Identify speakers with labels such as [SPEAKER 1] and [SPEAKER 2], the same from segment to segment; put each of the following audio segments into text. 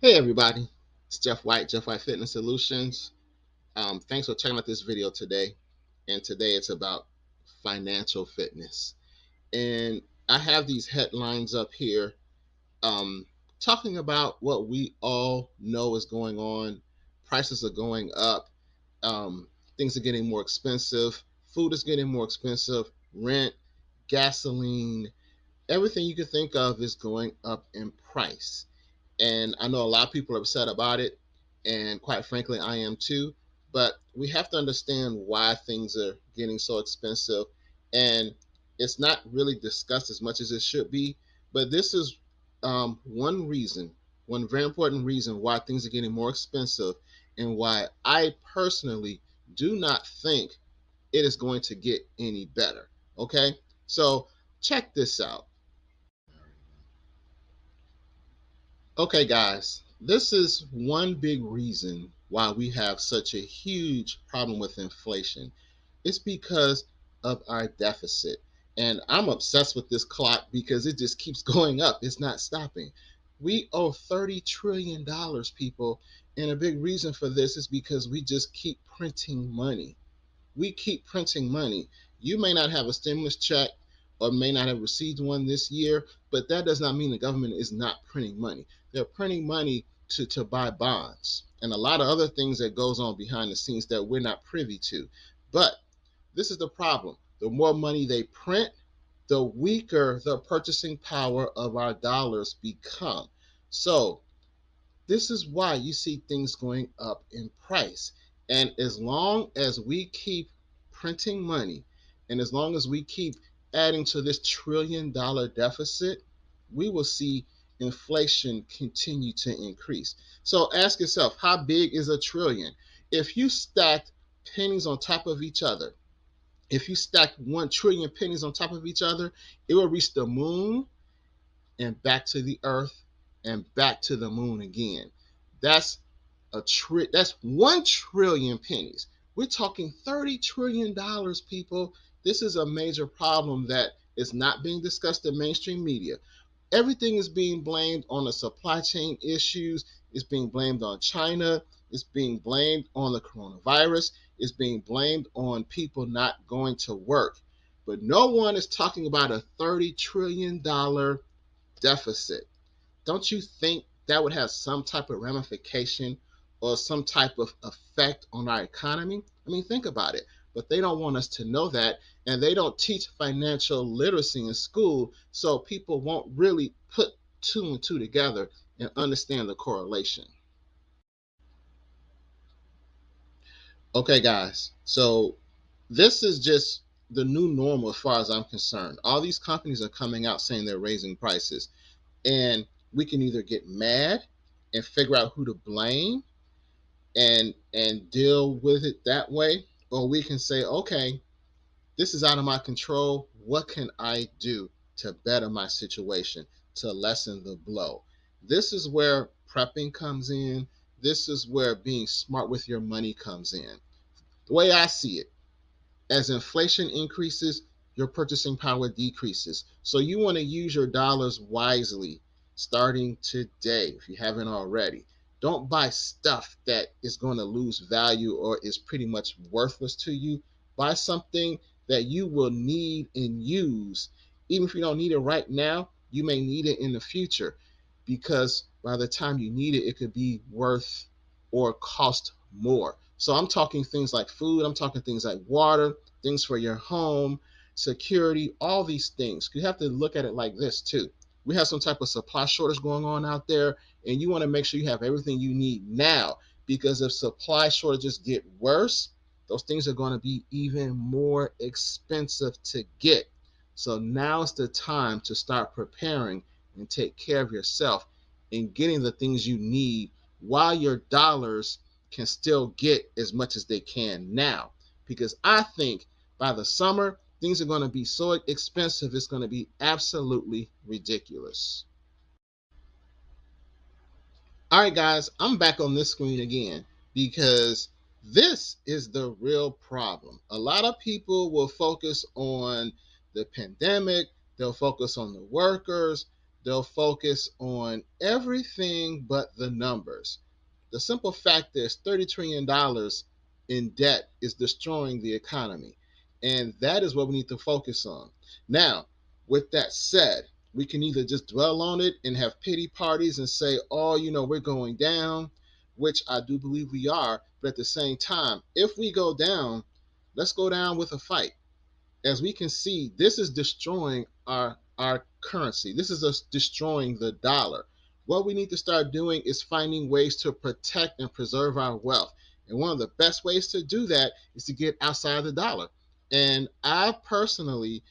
[SPEAKER 1] Hey everybody, it's Jeff White, Jeff White Fitness Solutions. Thanks for checking out this video today. And today it's about financial fitness. And I have these headlines up here um, talking about what we all know is going on. Prices are going up, um, things are getting more expensive, food is getting more expensive, rent, gasoline, everything you can think of is going up in price. And I know a lot of people are upset about it, and quite frankly, I am too. But we have to understand why things are getting so expensive, and it's not really discussed as much as it should be. But this is one reason, one very important reason why things are getting more expensive, and why I personally do not think it is going to get any better. Okay, so check this out. Okay, guys, this is one big reason why we have such a huge problem with inflation. It's because of our deficit. And I'm obsessed with this clock because it just keeps going up, it's not stopping. We owe $30 trillion, dollars, people. And a big reason for this is because we just keep printing money. We keep printing money. You may not have a stimulus check or may not have received one this year, but that does not mean the government is not printing money. They're printing money to buy bonds and a lot of other things that goes on behind the scenes that we're not privy to. But this is the problem. The more money they print, the weaker the purchasing power of our dollars become. So this is why you see things going up in price. And as long as we keep printing money and as long as we keep adding to this $1 trillion deficit, we will see inflation continue to increase. So ask yourself, how big is a trillion? If you stacked pennies on top of each other, if you stacked 1 trillion pennies on top of each other, it will reach the moon and back to the earth and back to the moon again. That's that's 1 trillion pennies. We're talking $30 trillion, people. This is a major problem that is not being discussed in mainstream media. Everything is being blamed on the supply chain issues. It's being blamed on China. It's being blamed on the coronavirus. It's being blamed on people not going to work. But no one is talking about a $30 trillion deficit. Don't you think that would have some type of ramification or some type of effect on our economy? I mean, think about it. But they don't want us to know that, and they don't teach financial literacy in school, so people won't really put two and two together and understand the correlation. Okay, guys, so this is just the new normal as far as I'm concerned. All these companies are coming out saying they're raising prices, and we can either get mad and figure out who to blame and deal with it that way, or we can say, okay, this is out of my control. What can I do to better my situation, to lessen the blow? This is where prepping comes in. This is where being smart with your money comes in. The way I see it, as inflation increases, your purchasing power decreases. So you want to use your dollars wisely starting today if you haven't already. Don't buy stuff that is going to lose value or is pretty much worthless to you. Buy something that you will need and use. Even if you don't need it right now, you may need it in the future because by the time you need it, it could be worth or cost more. So I'm talking things like food, I'm talking things like water, things for your home, security, all these things. You have to look at it like this too. We have some type of supply shortage going on out there, and you want to make sure you have everything you need now because if supply shortages get worse, those things are going to be even more expensive to get. So now's the time to start preparing and take care of yourself and getting the things you need while your dollars can still get as much as they can now. Because I think by the summer, things are going to be so expensive, it's going to be absolutely ridiculous. All right, guys, I'm back on this screen again because this is the real problem. A lot of people will focus on the pandemic, they'll focus on the workers, They'll focus on everything but the numbers. The simple fact is $30 trillion in debt is destroying the economy. And that is what we need to focus on. Now, with that said, we can either just dwell on it and have pity parties and say, oh, we're going down, which I do believe we are. But at the same time, if we go down, let's go down with a fight. As we can see, this is destroying our currency. This is us destroying the dollar. What we need to start doing is finding ways to protect and preserve our wealth. And one of the best ways to do that is to get outside of the dollar. And I personally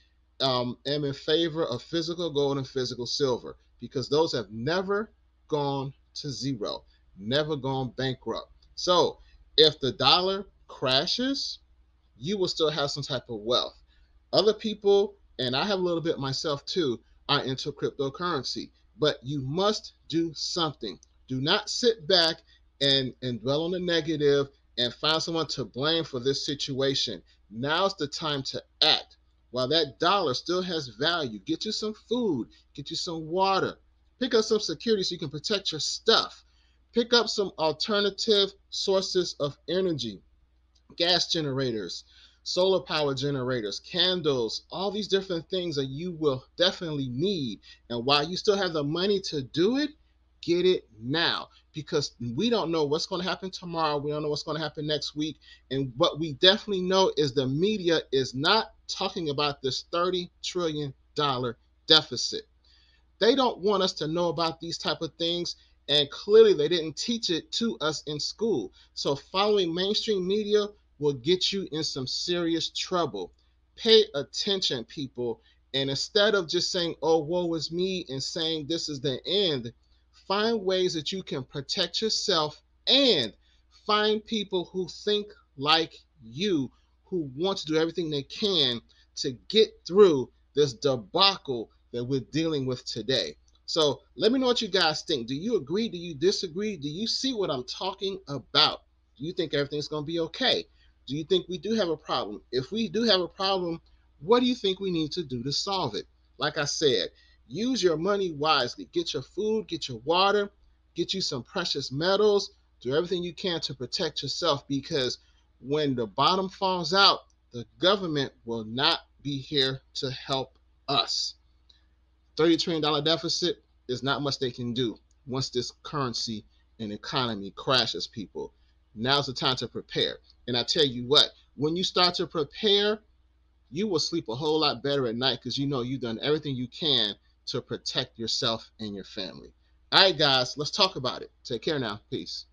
[SPEAKER 1] am in favor of physical gold and physical silver because those have never gone to zero, never gone bankrupt. So if the dollar crashes, you will still have some type of wealth. Other people, and I have a little bit myself too, are into cryptocurrency. But you must do something. Do not sit back and dwell on the negative and find someone to blame for this situation. Now's the time to act. While that dollar still has value, get you some food, get you some water, pick up some security so you can protect your stuff. Pick up some alternative sources of energy, gas generators, solar power generators, candles, all these different things that you will definitely need. And while you still have the money to do it, get it now because we don't know what's going to happen tomorrow. We don't know what's going to happen next week. And what we definitely know is the media is not talking about this $30 trillion deficit. They don't want us to know about these type of things, and clearly they didn't teach it to us in school. So following mainstream media will get you in some serious trouble. Pay attention, people, and instead of just saying, oh, woe is me, and saying this is the end, find ways that you can protect yourself and find people who think like you, who want to do everything they can to get through this debacle that we're dealing with today. So let me know what you guys think. Do you agree? Do you disagree? Do you see what I'm talking about? Do you think everything's going to be okay? Do you think we do have a problem? If we do have a problem, what do you think we need to do to solve it? Like I said, use your money wisely. Get your food, get your water, get you some precious metals, do everything you can to protect yourself because when the bottom falls out, the government will not be here to help us. $30 trillion deficit is not much they can do once this currency and economy crashes, people. Now's the time to prepare. And I tell you what, when you start to prepare, you will sleep a whole lot better at night because you know you've done everything you can to protect yourself and your family. All right, guys, let's talk about it. Take care now. Peace.